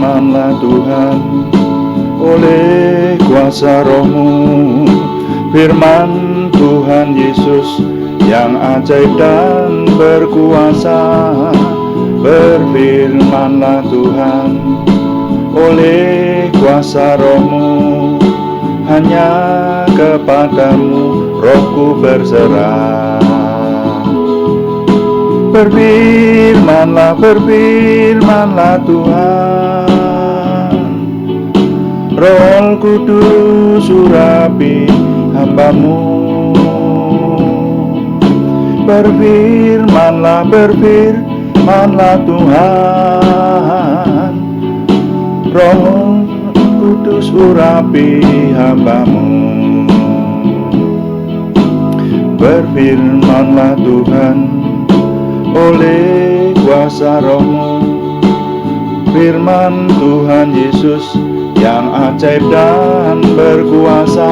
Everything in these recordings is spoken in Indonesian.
berfirmanlah Tuhan oleh kuasa Roh-Mu. Firman Tuhan Yesus yang ajaib dan berkuasa. Berfirmanlah Tuhan oleh kuasa Roh-Mu. Hanya kepadamu Rohku berserah. Berfirmanlah Tuhan, Roh Kudus urapi hamba-Mu. Berfirmanlah Tuhan, Roh Kudus urapi hamba-Mu. Berfirmanlah Tuhan oleh kuasa Roh-Mu. Firman Tuhan Yesus yang ajaib dan berkuasa.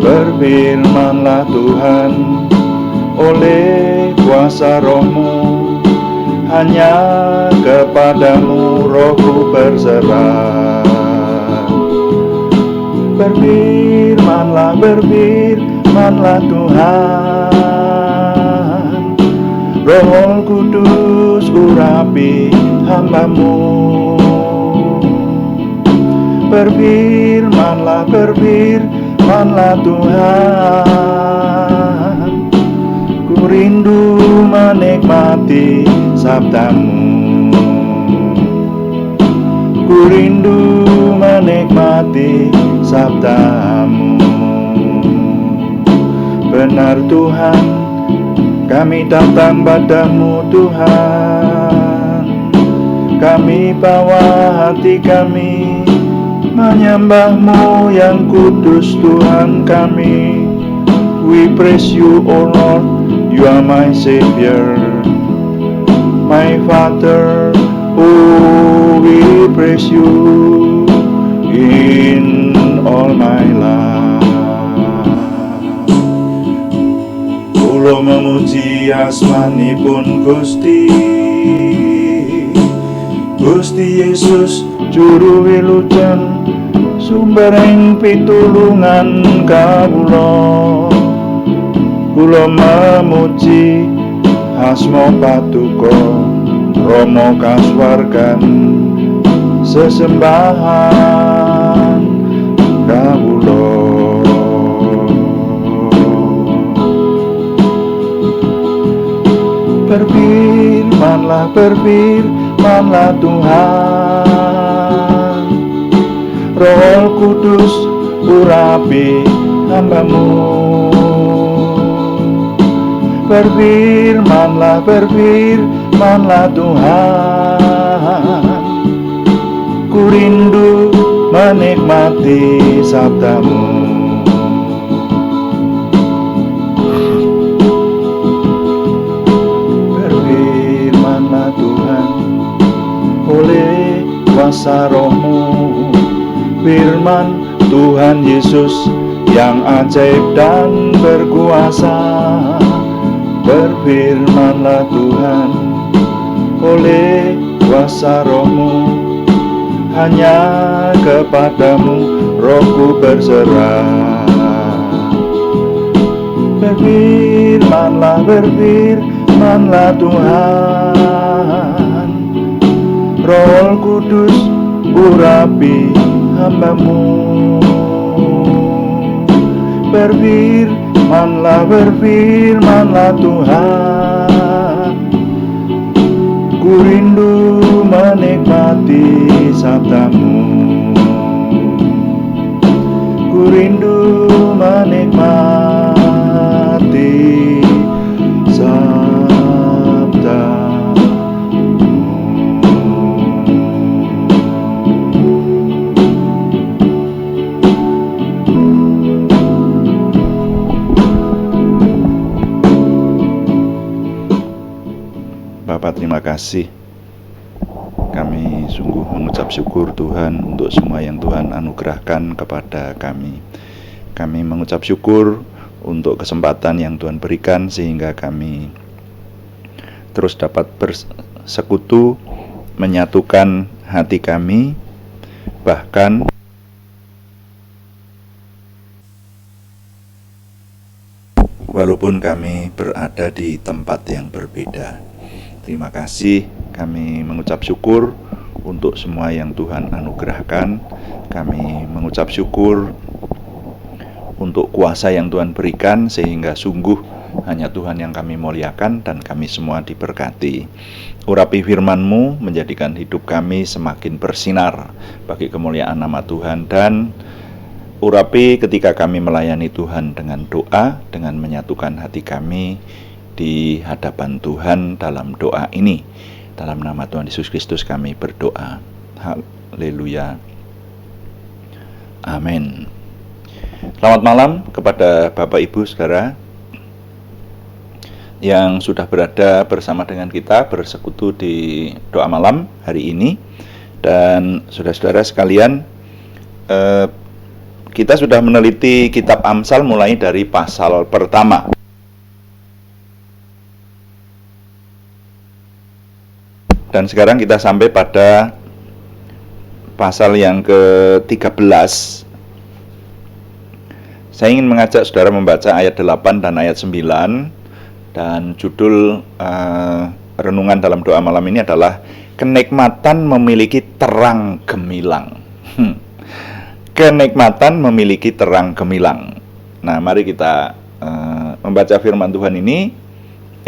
Berfirmanlah Tuhan oleh kuasa Roh-Mu. Hanya kepadamu Rohku berserah. Berfirmanlah Tuhan, Roh Kudus urapi hamba-Mu. Berfirmanlah Tuhan, ku rindu menikmati sabda-Mu. Ku rindu menikmati sabda-Mu. Benar Tuhan, kami datang padamu Tuhan. Kami bawa hati kami menyembah-Mu yang kudus Tuhan kami. We praise You, O Lord, You are my Savior, my Father. Oh, we praise You in all my life. Kula memuji asmanipun Gusti Yesus juru wilujeng, sumbering pitulungan kawula. Kula memuji asma Patuko Rama kaswargan sesembahan kawula. Berfirmanlah Tuhan, Roh Kudus urapi hamba-Mu. Berfirmanlah Tuhan, ku rindu menikmati sabda-Mu. Berfirmanlah Tuhan oleh kuasa Roh-Mu. Firman Tuhan Yesus yang ajaib dan berkuasa. Berfirmanlah Tuhan oleh kuasa Roh-Mu. Hanya kepadamu Rohku berserah. Berfirmanlah Tuhan, Roh Kudus urapi hamba-Mu. Berfirmanlah Tuhan, ku rindu menikmati sabda-Mu. Ku rindu menikmati sabda-Mu. Bapak, terima kasih. Kami sungguh mengucap syukur Tuhan untuk semua yang Tuhan anugerahkan kepada kami. Kami mengucap syukur untuk kesempatan yang Tuhan berikan sehingga kami terus dapat bersekutu, menyatukan hati kami, bahkan walaupun kami berada di tempat yang berbeda. Terima kasih, kami mengucap syukur untuk semua yang Tuhan anugerahkan. Kami mengucap syukur untuk kuasa yang Tuhan berikan, sehingga sungguh hanya Tuhan yang kami muliakan dan kami semua diberkati. Urapi firman-Mu menjadikan hidup kami semakin bersinar bagi kemuliaan nama Tuhan, dan urapi ketika kami melayani Tuhan dengan doa, dengan menyatukan hati kami di hadapan Tuhan dalam doa ini. Dalam nama Tuhan Yesus Kristus kami berdoa. Haleluya. Amin. Selamat malam kepada Bapak Ibu Saudara yang sudah berada bersama dengan kita bersekutu di doa malam hari ini. Dan saudara-saudara sekalian, kita sudah meneliti kitab Amsal mulai dari pasal pertama. Dan sekarang kita sampai pada pasal yang ke-13. Saya ingin mengajak saudara membaca ayat 8 dan ayat 9. Dan judul renungan dalam doa malam ini adalah kenikmatan memiliki terang gemilang. Kenikmatan memiliki terang gemilang. Nah, mari kita membaca firman Tuhan ini.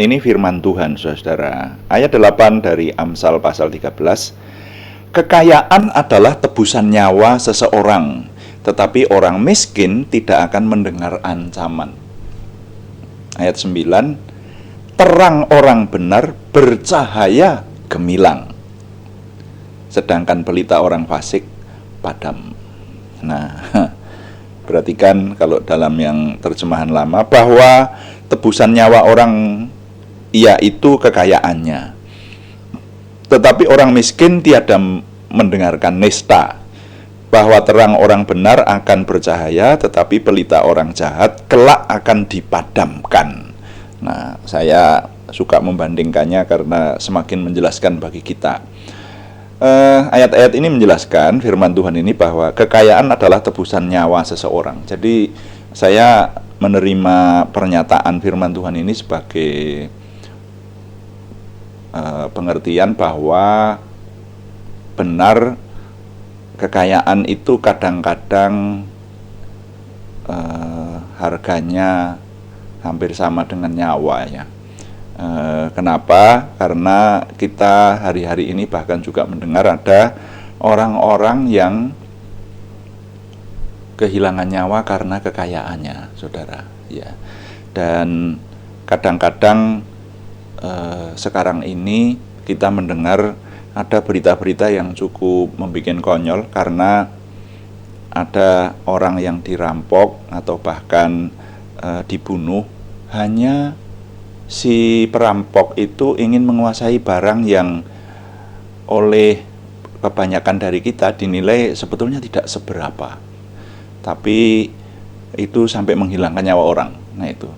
Ini firman Tuhan, saudara. Ayat 8 dari Amsal pasal 13. Kekayaan adalah tebusan nyawa seseorang, tetapi orang miskin tidak akan mendengar ancaman. Ayat 9. Terang orang benar bercahaya gemilang, sedangkan pelita orang fasik padam. Nah, perhatikan kalau dalam yang terjemahan lama, bahwa tebusan nyawa orang yaitu kekayaannya, tetapi orang miskin tiada mendengarkan nista. Bahwa terang orang benar akan bercahaya, tetapi pelita orang jahat kelak akan dipadamkan. Nah, saya suka membandingkannya karena semakin menjelaskan bagi kita. Ayat-ayat ini menjelaskan firman Tuhan ini bahwa kekayaan adalah tebusan nyawa seseorang. Jadi saya menerima pernyataan firman Tuhan ini sebagai pengertian bahwa benar kekayaan itu kadang-kadang harganya hampir sama dengan nyawa, ya. Kenapa? Karena kita hari-hari ini bahkan juga mendengar ada orang-orang yang kehilangan nyawa karena kekayaannya, saudara. Ya. Dan kadang-kadang sekarang ini kita mendengar ada berita-berita yang cukup membuat konyol, karena ada orang yang dirampok atau bahkan dibunuh hanya si perampok itu ingin menguasai barang yang oleh kebanyakan dari kita dinilai sebetulnya tidak seberapa, tapi itu sampai menghilangkan nyawa orang. Nah, itu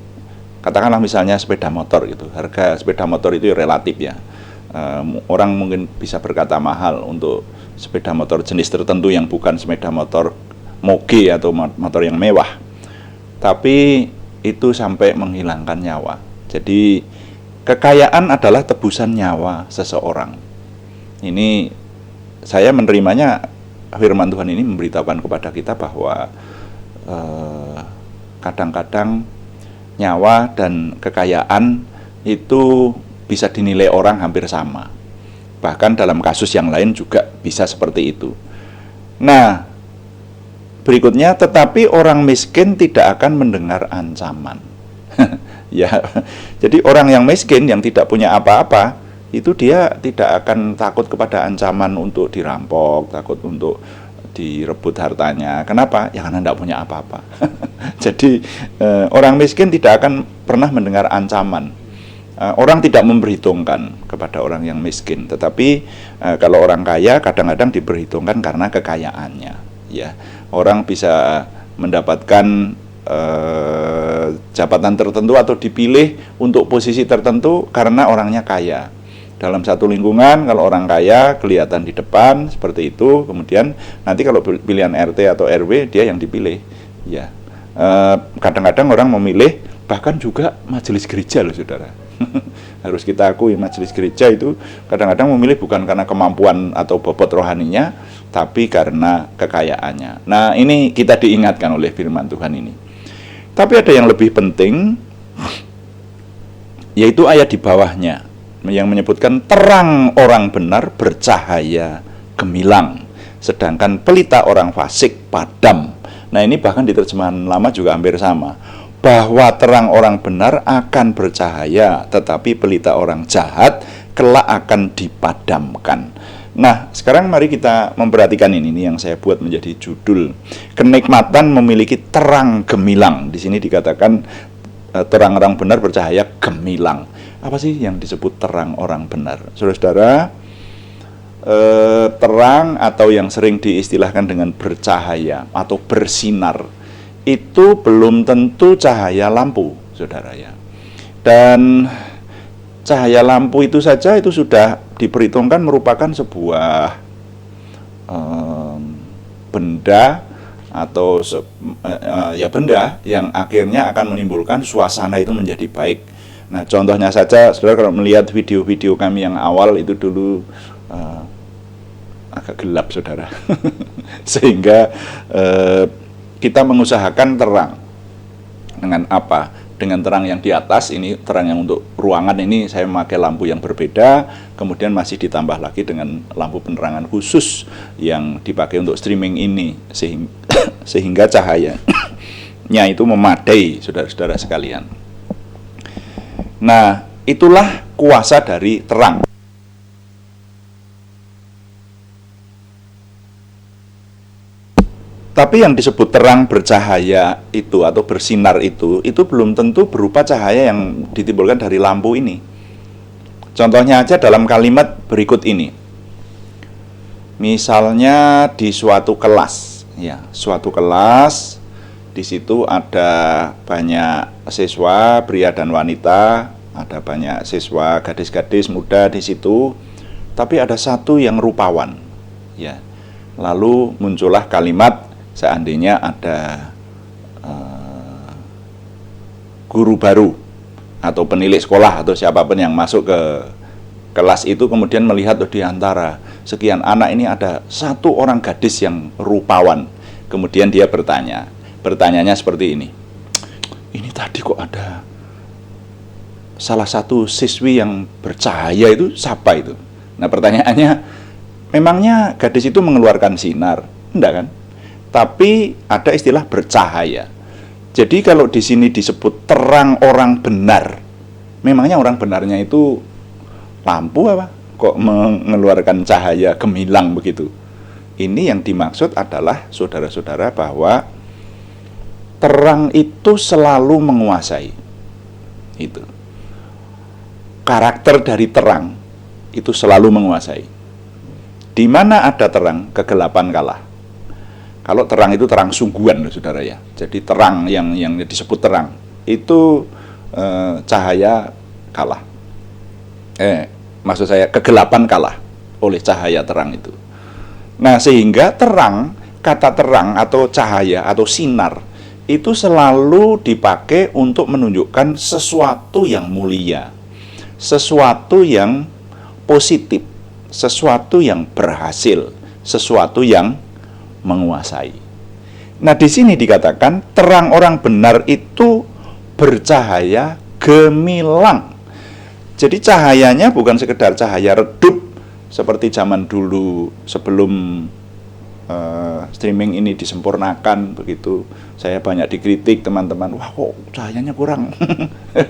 katakanlah misalnya sepeda motor gitu, harga sepeda motor itu relatif, ya. Orang mungkin bisa berkata mahal untuk sepeda motor jenis tertentu yang bukan sepeda motor moge atau motor yang mewah, tapi itu sampai menghilangkan nyawa. Jadi kekayaan adalah tebusan nyawa seseorang. Ini saya menerimanya, firman Tuhan ini memberitahukan kepada kita bahwa kadang-kadang nyawa dan kekayaan itu bisa dinilai orang hampir sama. Bahkan dalam kasus yang lain juga bisa seperti itu. Nah, berikutnya, tetapi orang miskin tidak akan mendengar ancaman. Ya, jadi orang yang miskin yang tidak punya apa-apa itu dia tidak akan takut kepada ancaman untuk dirampok, takut untuk direbut hartanya. Kenapa? Ya karena tidak punya apa-apa. Jadi orang miskin tidak akan pernah mendengar ancaman. Orang tidak memperhitungkan kepada orang yang miskin, tetapi kalau orang kaya kadang-kadang diperhitungkan karena kekayaannya. Ya, orang bisa mendapatkan jabatan tertentu atau dipilih untuk posisi tertentu karena orangnya kaya. dalam satu lingkungan, kalau orang kaya kelihatan di depan seperti itu, kemudian nanti kalau pilihan RT atau RW dia yang dipilih. Ya, kadang-kadang orang memilih bahkan juga majelis gereja loh saudara. Harus kita akui majelis gereja itu kadang-kadang memilih bukan karena kemampuan atau bobot rohaninya, tapi karena kekayaannya. Nah, ini kita diingatkan oleh firman Tuhan ini. Tapi ada yang lebih penting, yaitu ayat di bawahnya yang menyebutkan terang orang benar bercahaya gemilang, sedangkan pelita orang fasik padam. Nah, ini bahkan di terjemahan lama juga hampir sama, bahwa terang orang benar akan bercahaya, tetapi pelita orang jahat kelak akan dipadamkan. Nah, sekarang mari kita memperhatikan ini yang saya buat menjadi judul, kenikmatan memiliki terang gemilang. Di sini dikatakan terang orang benar bercahaya gemilang. Apa sih yang disebut terang orang benar? Saudara-saudara, terang atau yang sering diistilahkan dengan bercahaya atau bersinar itu belum tentu cahaya lampu, saudara ya. Dan cahaya lampu itu saja itu sudah diperhitungkan merupakan sebuah benda atau benda yang akhirnya akan menimbulkan suasana itu menjadi baik. Nah, contohnya saja, saudara kalau melihat video-video kami yang awal itu dulu agak gelap, saudara. Sehingga kita mengusahakan terang. Dengan apa? Dengan terang yang di atas, ini terang yang untuk ruangan ini saya memakai lampu yang berbeda, kemudian masih ditambah lagi dengan lampu penerangan khusus yang dipakai untuk streaming ini, sehingga cahayanya itu memadai, saudara-saudara sekalian. Nah, itulah kuasa dari terang. Tapi yang disebut terang bercahaya itu atau bersinar itu belum tentu berupa cahaya yang ditimbulkan dari lampu ini. Contohnya aja dalam kalimat berikut ini. Misalnya di suatu kelas, ya, suatu kelas, di situ ada banyak siswa pria dan wanita, ada banyak siswa gadis-gadis muda di situ, tapi ada satu yang rupawan, ya. Lalu muncullah kalimat, seandainya ada guru baru atau penilik sekolah atau siapapun yang masuk ke kelas itu, kemudian melihat di antara sekian anak ini ada satu orang gadis yang rupawan. Kemudian dia bertanya, pertanyaannya seperti ini, ini tadi kok ada salah satu siswi yang bercahaya, itu siapa itu? Nah, pertanyaannya, memangnya gadis itu mengeluarkan sinar? Enggak kan? Tapi ada istilah bercahaya. Jadi kalau di sini disebut terang orang benar, memangnya orang benarnya itu lampu apa? Kok mengeluarkan cahaya gemilang begitu? Ini yang dimaksud adalah, saudara-saudara, bahwa terang itu selalu menguasai. Itu. Karakter dari terang itu selalu menguasai. Di mana ada terang, kegelapan kalah. Kalau terang itu terang sungguhan, saudara ya. Jadi terang yang disebut terang itu cahaya kalah. Maksud saya kegelapan kalah oleh cahaya terang itu. Nah, sehingga terang, kata terang atau cahaya atau sinar itu selalu dipakai untuk menunjukkan sesuatu yang mulia, sesuatu yang positif, sesuatu yang berhasil, sesuatu yang menguasai. Nah, di sini dikatakan terang orang benar itu bercahaya gemilang. Jadi cahayanya bukan sekedar cahaya redup seperti zaman dulu sebelum streaming ini disempurnakan begitu. Saya banyak dikritik teman-teman, wah kok cahayanya kurang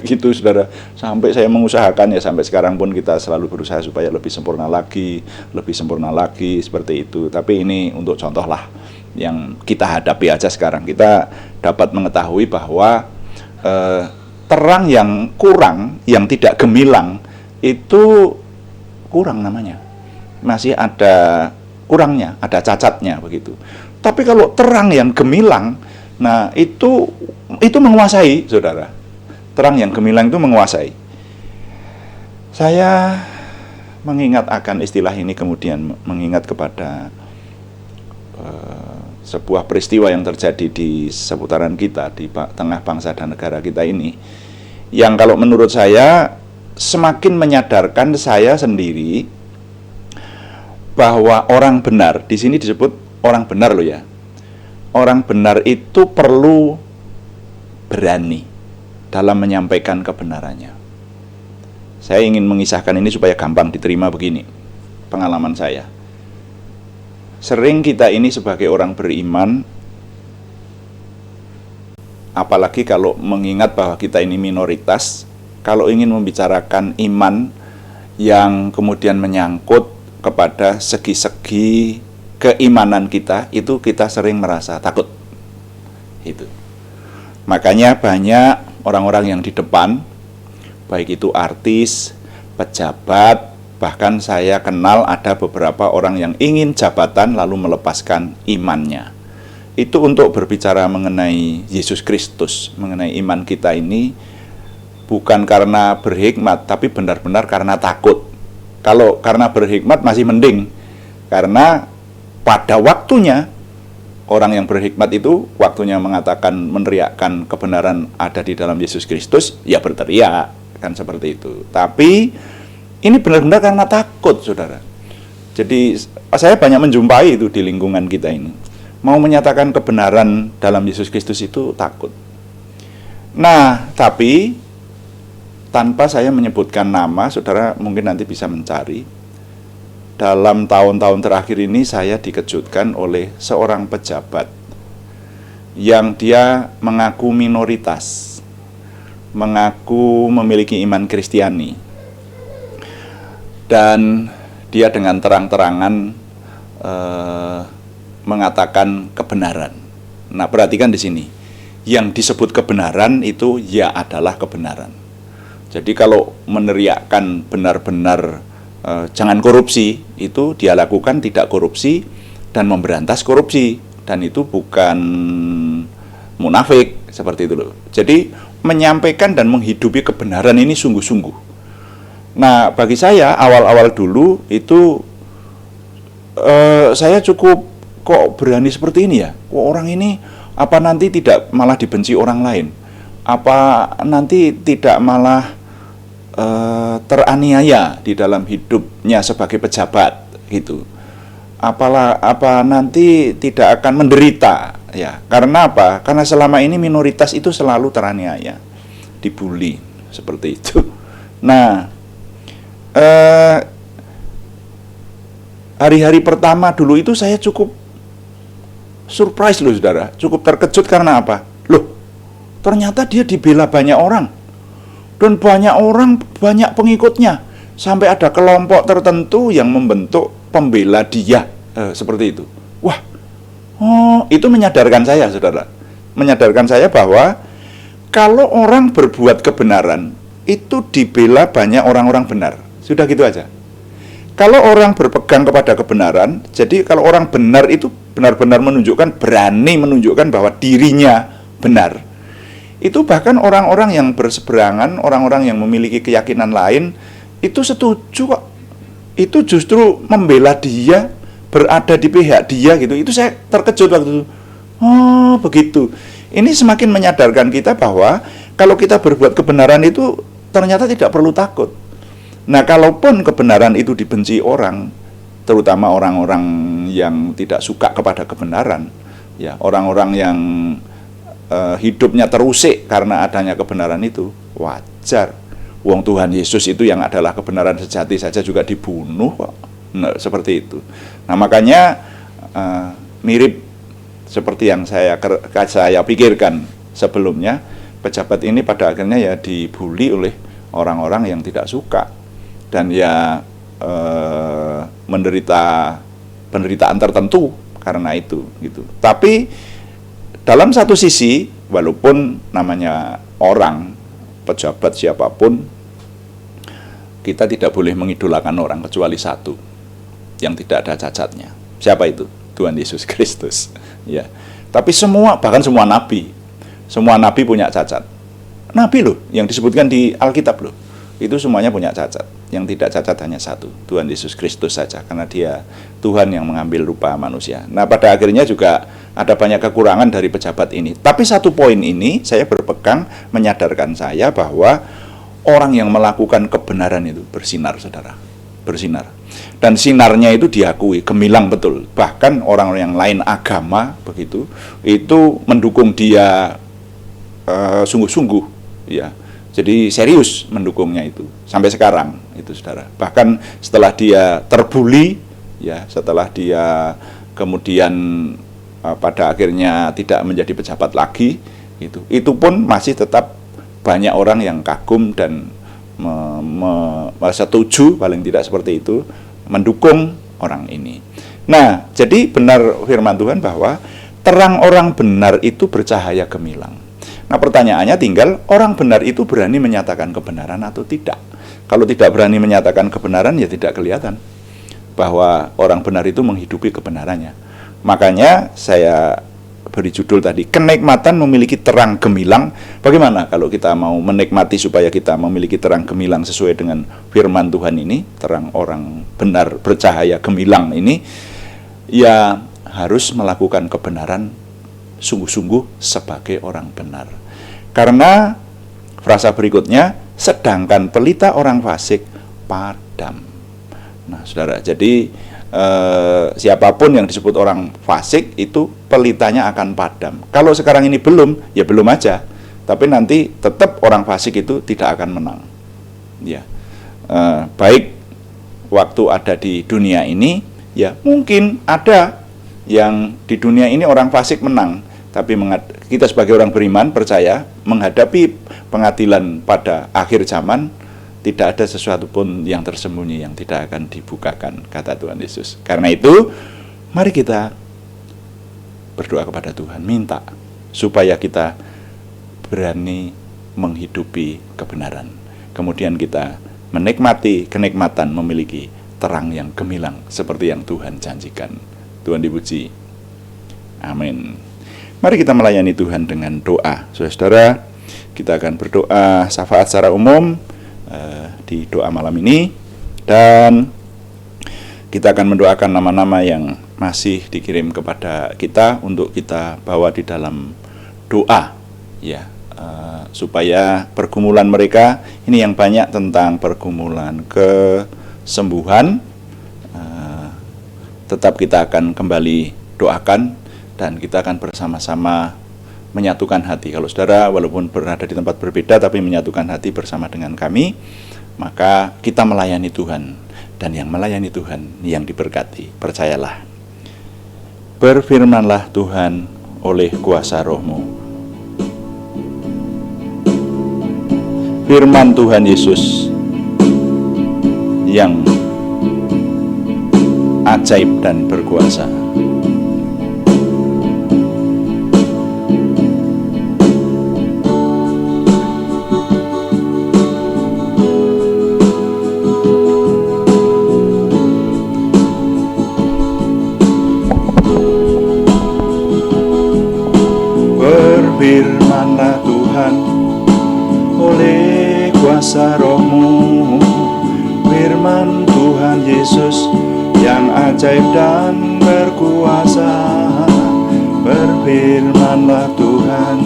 gitu, saudara. Sampai saya mengusahakan, ya sampai sekarang pun kita selalu berusaha supaya lebih sempurna lagi seperti itu. Tapi ini untuk contoh lah yang kita hadapi aja sekarang. Kita dapat mengetahui bahwa terang yang kurang, yang tidak gemilang itu kurang namanya, masih ada kurangnya, ada cacatnya begitu. Tapi kalau terang yang gemilang, nah itu menguasai, saudara. Terang yang gemilang itu menguasai. Saya mengingat akan istilah ini kemudian mengingat kepada sebuah peristiwa yang terjadi di seputaran kita, di tengah bangsa dan negara kita ini, yang kalau menurut saya semakin menyadarkan saya sendiri bahwa orang benar, di sini disebut orang benar loh ya. Orang benar itu perlu berani dalam menyampaikan kebenarannya. Saya ingin mengisahkan ini supaya gampang diterima begini. Pengalaman saya. Sering kita ini sebagai orang beriman, apalagi kalau mengingat bahwa kita ini minoritas, kalau ingin membicarakan iman yang kemudian menyangkut kepada segi-segi keimanan kita, itu kita sering merasa takut. Itu. Makanya banyak orang-orang yang di depan, baik itu artis, pejabat, bahkan saya kenal ada beberapa orang yang ingin jabatan lalu melepaskan imannya. Itu untuk berbicara mengenai Yesus Kristus, mengenai iman kita ini, bukan karena berhikmat, tapi benar-benar karena takut. Kalau karena berhikmat masih mending, karena pada waktunya orang yang berhikmat itu waktunya mengatakan, meneriakkan kebenaran ada di dalam Yesus Kristus, ya berteriak, kan seperti itu. Tapi ini benar-benar karena takut, saudara. Jadi saya banyak menjumpai itu di lingkungan kita ini. Mau menyatakan kebenaran dalam Yesus Kristus itu takut. Nah, tapi tanpa saya menyebutkan nama, saudara mungkin nanti bisa mencari. Dalam tahun-tahun terakhir ini saya dikejutkan oleh seorang pejabat yang dia mengaku minoritas, mengaku memiliki iman Kristiani, dan dia dengan terang-terangan mengatakan kebenaran. Nah, perhatikan di sini, yang disebut kebenaran itu ya adalah kebenaran. Jadi kalau meneriakkan benar-benar jangan korupsi, itu dia lakukan tidak korupsi dan memberantas korupsi, dan itu bukan munafik seperti itu loh. Jadi menyampaikan dan menghidupi kebenaran ini sungguh-sungguh. Nah, bagi saya awal-awal dulu itu saya cukup kok berani seperti ini ya. Kok orang ini apa nanti tidak malah dibenci orang lain? Apa nanti tidak malah teraniaya di dalam hidupnya sebagai pejabat gitu. Apa nanti tidak akan menderita ya. Karena apa? Karena selama ini minoritas itu selalu teraniaya, dibully seperti itu. Nah, hari-hari pertama dulu itu saya cukup surprise loh, saudara. Cukup terkejut karena apa? Loh, ternyata dia dibela banyak orang. Dan banyak orang, banyak pengikutnya. Sampai ada kelompok tertentu yang membentuk pembela dia. Seperti itu. Wah, itu menyadarkan saya, saudara. Menyadarkan saya bahwa kalau orang berbuat kebenaran, itu dibela banyak orang-orang benar. Sudah gitu aja. Kalau orang berpegang kepada kebenaran, jadi kalau orang benar itu benar-benar menunjukkan, berani menunjukkan bahwa dirinya benar. Itu bahkan orang-orang yang berseberangan, orang-orang yang memiliki keyakinan lain, itu setuju kok. Itu justru membela dia, berada di pihak dia gitu. Itu saya terkejut waktu itu. Oh, begitu. Ini semakin menyadarkan kita bahwa kalau kita berbuat kebenaran itu ternyata tidak perlu takut. Nah, kalaupun kebenaran itu dibenci orang, terutama orang-orang yang tidak suka kepada kebenaran, ya, orang-orang yang hidupnya terusik karena adanya kebenaran itu, wajar. Wong Tuhan Yesus itu yang adalah kebenaran sejati saja juga dibunuh kok. Nah, seperti itu. Nah, makanya mirip seperti yang saya pikirkan sebelumnya, pejabat ini pada akhirnya ya dibully oleh orang-orang yang tidak suka, dan ya menderita penderitaan tertentu karena itu gitu. Tapi dalam satu sisi, walaupun namanya orang, pejabat siapapun, kita tidak boleh mengidolakan orang kecuali satu yang tidak ada cacatnya. Siapa itu? Tuhan Yesus Kristus. Ya. Tapi bahkan semua nabi punya cacat. Nabi loh, yang disebutkan di Alkitab loh. itu semuanya punya cacat. Yang tidak cacat hanya satu, Tuhan Yesus Kristus saja, karena dia Tuhan yang mengambil rupa manusia. Nah, pada akhirnya juga ada banyak kekurangan dari pejabat ini. Tapi satu poin ini saya berpegang menyadarkan saya bahwa orang yang melakukan kebenaran itu bersinar, saudara, bersinar. Dan sinarnya itu diakui, gemilang betul. Bahkan orang yang lain agama begitu, itu mendukung dia sungguh-sungguh, ya. Jadi serius mendukungnya itu sampai sekarang itu, saudara. Bahkan setelah dia terbuli, ya, setelah dia kemudian pada akhirnya tidak menjadi pejabat lagi, itu pun masih tetap banyak orang yang kagum dan setuju, paling tidak seperti itu, mendukung orang ini. Nah, jadi benar firman Tuhan bahwa terang orang benar itu bercahaya gemilang. Nah, pertanyaannya tinggal orang benar itu berani menyatakan kebenaran atau tidak. Kalau tidak berani menyatakan kebenaran, ya tidak kelihatan bahwa orang benar itu menghidupi kebenarannya. Makanya saya beri judul tadi, kenikmatan memiliki terang gemilang. Bagaimana kalau kita mau menikmati supaya kita memiliki terang gemilang sesuai dengan firman Tuhan ini, terang orang benar bercahaya gemilang ini, ya harus melakukan kebenaran sungguh-sungguh sebagai orang benar. Karena frasa berikutnya, sedangkan pelita orang fasik padam. Nah, saudara, jadi siapapun yang disebut orang fasik itu pelitanya akan padam. Kalau sekarang ini belum, ya belum aja. Tapi nanti tetap orang fasik itu tidak akan menang. Ya, baik waktu ada di dunia ini, ya mungkin ada yang di dunia ini orang fasik menang. Tapi kita sebagai orang beriman percaya menghadapi pengadilan pada akhir zaman, tidak ada sesuatu pun yang tersembunyi yang tidak akan dibukakan, kata Tuhan Yesus. Karena itu, mari kita berdoa kepada Tuhan, minta supaya kita berani menghidupi kebenaran. Kemudian kita menikmati kenikmatan memiliki terang yang gemilang seperti yang Tuhan janjikan. Tuhan dipuji. Amin. Mari kita melayani Tuhan dengan doa. Saudara, kita akan berdoa syafaat secara umum di doa malam ini, dan kita akan mendoakan nama-nama yang masih dikirim kepada kita untuk kita bawa di dalam doa, ya, supaya pergumulan mereka ini yang banyak tentang pergumulan kesembuhan, tetap kita akan kembali doakan. Dan kita akan bersama-sama menyatukan hati. Kalau saudara walaupun berada di tempat berbeda tapi menyatukan hati bersama dengan kami, maka kita melayani Tuhan. Dan yang melayani Tuhan yang diberkati. Percayalah. Berfirmanlah Tuhan oleh kuasa Roh-Mu. Firman Tuhan Yesus yang ajaib dan berkuasa. Firmanlah Tuhan oleh kuasa Roh-Mu. Firman Tuhan Yesus yang ajaib dan berkuasa. Berfirmanlah Tuhan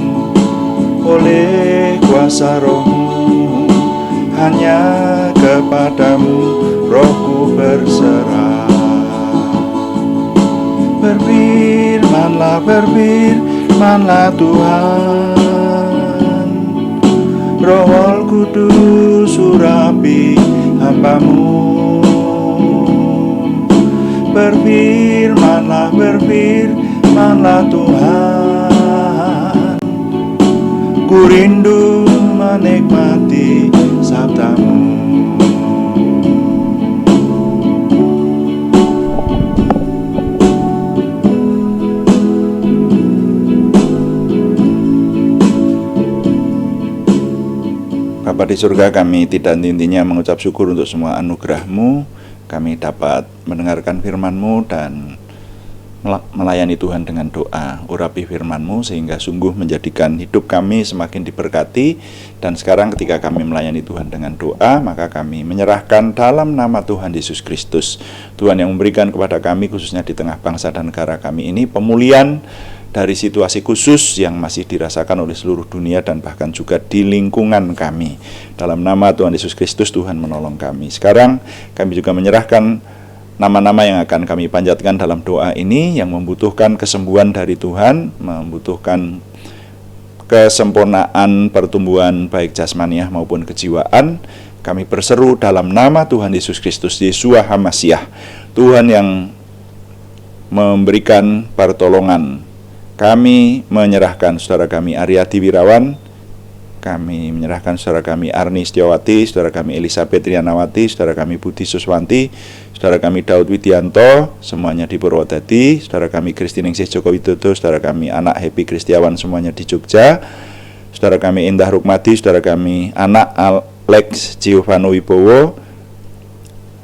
oleh kuasa Roh-Mu. Hanya kepadamu Rohku berserah. Berfirmanlah Tuhan, Roh Kudus urapi hamba-Mu. Berfirmanlah Tuhan, ku rindu menikmati sabda-Mu. Bapa di surga, kami tidak henti-hentinya mengucap syukur untuk semua anugerah-Mu. Kami dapat mendengarkan firman-Mu dan melayani Tuhan dengan doa, urapi firman-Mu sehingga sungguh menjadikan hidup kami semakin diberkati. Dan sekarang ketika kami melayani Tuhan dengan doa, maka kami menyerahkan dalam nama Tuhan Yesus Kristus, Tuhan yang memberikan kepada kami khususnya di tengah bangsa dan negara kami ini pemulihan dari situasi khusus yang masih dirasakan oleh seluruh dunia dan bahkan juga di lingkungan kami. Dalam nama Tuhan Yesus Kristus, Tuhan menolong kami. Sekarang kami juga menyerahkan nama-nama yang akan kami panjatkan dalam doa ini yang membutuhkan kesembuhan dari Tuhan, membutuhkan kesempurnaan pertumbuhan baik jasmaniah maupun kejiwaan. Kami berseru dalam nama Tuhan Yesus Kristus, Yeshua HaMasiah, Tuhan yang memberikan pertolongan. Kami menyerahkan saudara kami Aryadi Wirawan, kami menyerahkan saudara kami Arni Setiawati, saudara kami Elisabeth Rianawati, saudara kami Budi Suswanti, saudara kami Daud Widianto, semuanya di Purwodadi, saudara kami Kristiningsih Joko Widodo, saudara kami anak Happy Kristiawan, semuanya di Jogja, saudara kami Indah Rukmadi, saudara kami anak Alex Giovano Wibowo,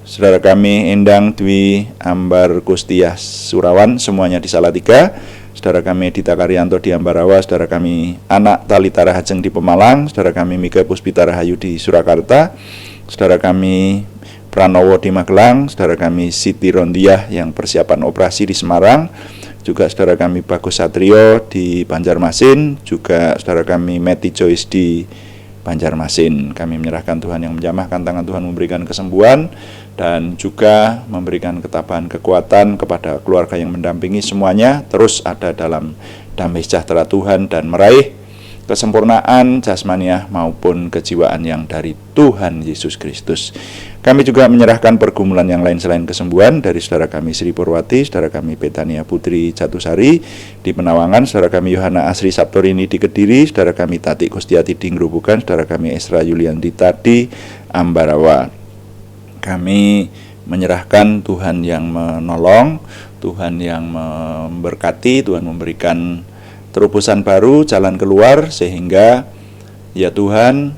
saudara kami Endang Dwi Ambar Kustiah Surawan, semuanya di Salatiga, saudara kami Dita Karyanto di Ambarawa, saudara kami anak Talita Rahajeng di Pemalang, saudara kami Mika Puspita Rahayu di Surakarta, saudara kami Pranowo di Magelang, saudara kami Siti Rondiah yang persiapan operasi di Semarang, juga saudara kami Bagus Satrio di Banjarmasin, juga saudara kami Meti Joyce di Banjarmasin. Kami menyerahkan Tuhan yang menjamahkan tangan Tuhan memberikan kesembuhan dan juga memberikan ketabahan kekuatan kepada keluarga yang mendampingi, semuanya terus ada dalam damai sejahtera Tuhan dan meraih kesempurnaan jasmaniah maupun kejiwaan yang dari Tuhan Yesus Kristus. Kami juga menyerahkan pergumulan yang lain selain kesembuhan dari saudara kami Sri Purwati, saudara kami Betania Putri Jatusari di Penawangan, saudara kami Yohana Asri Saptorini di Kediri, saudara kami Tati Kustiati di Ngrubukan, saudara kami Esra Yuliandita di Ambarawa. Kami menyerahkan Tuhan yang menolong, Tuhan yang memberkati, Tuhan memberikan terobosan baru, jalan keluar, sehingga ya Tuhan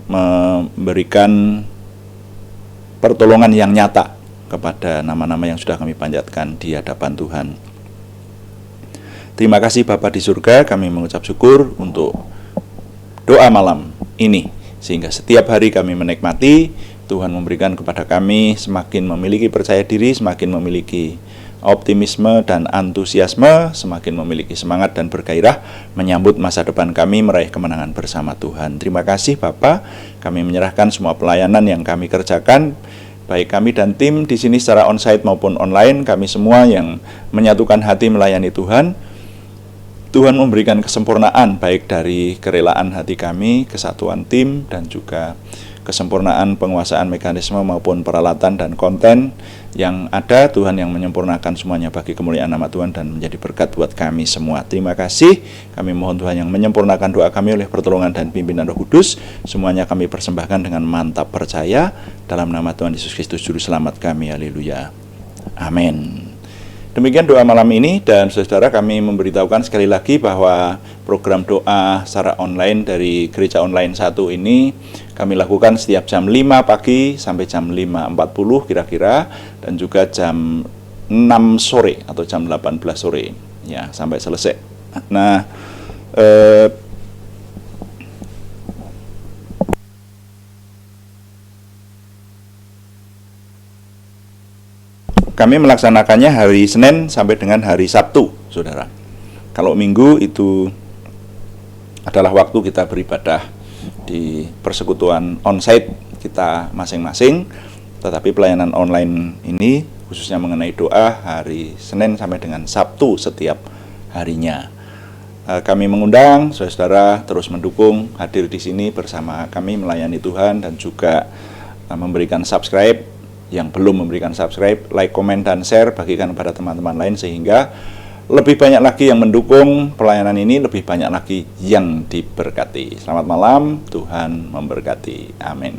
memberikan pertolongan yang nyata kepada nama-nama yang sudah kami panjatkan di hadapan Tuhan. Terima kasih Bapa di surga, kami mengucap syukur untuk doa malam ini, sehingga setiap hari kami menikmati, Tuhan memberikan kepada kami semakin memiliki percaya diri, semakin memiliki optimisme dan antusiasme, semakin memiliki semangat dan bergairah menyambut masa depan kami meraih kemenangan bersama Tuhan. Terima kasih Bapa, kami menyerahkan semua pelayanan yang kami kerjakan, baik kami dan tim di sini secara onsite maupun online, kami semua yang menyatukan hati melayani Tuhan. Tuhan memberikan kesempurnaan baik dari kerelaan hati kami, kesatuan tim, dan juga kesempurnaan penguasaan mekanisme maupun peralatan dan konten yang ada. Tuhan yang menyempurnakan semuanya bagi kemuliaan nama Tuhan dan menjadi berkat buat kami semua. Terima kasih. Kami mohon Tuhan yang menyempurnakan doa kami oleh pertolongan dan pimpinan Roh Kudus. Semuanya kami persembahkan dengan mantap percaya dalam nama Tuhan Yesus Kristus Juru Selamat kami. Haleluya. Amin. Demikian doa malam ini, dan saudara kami memberitahukan sekali lagi bahwa program doa secara online dari Gereja Online 1 ini kami lakukan setiap jam 5 pagi sampai jam 5.40 kira-kira, dan juga jam 6 sore atau jam 18 sore ya sampai selesai. Nah, kami melaksanakannya hari Senin sampai dengan hari Sabtu, saudara. Kalau Minggu itu adalah waktu kita beribadah di persekutuan onsite kita masing-masing, tetapi pelayanan online ini khususnya mengenai doa hari Senin sampai dengan Sabtu setiap harinya. Kami mengundang saudara terus mendukung, hadir di sini bersama kami melayani Tuhan, dan juga memberikan subscribe. Yang belum memberikan subscribe, like, komen, dan share, bagikan kepada teman-teman lain sehingga lebih banyak lagi yang mendukung pelayanan ini, lebih banyak lagi yang diberkati. Selamat malam, Tuhan memberkati. Amin.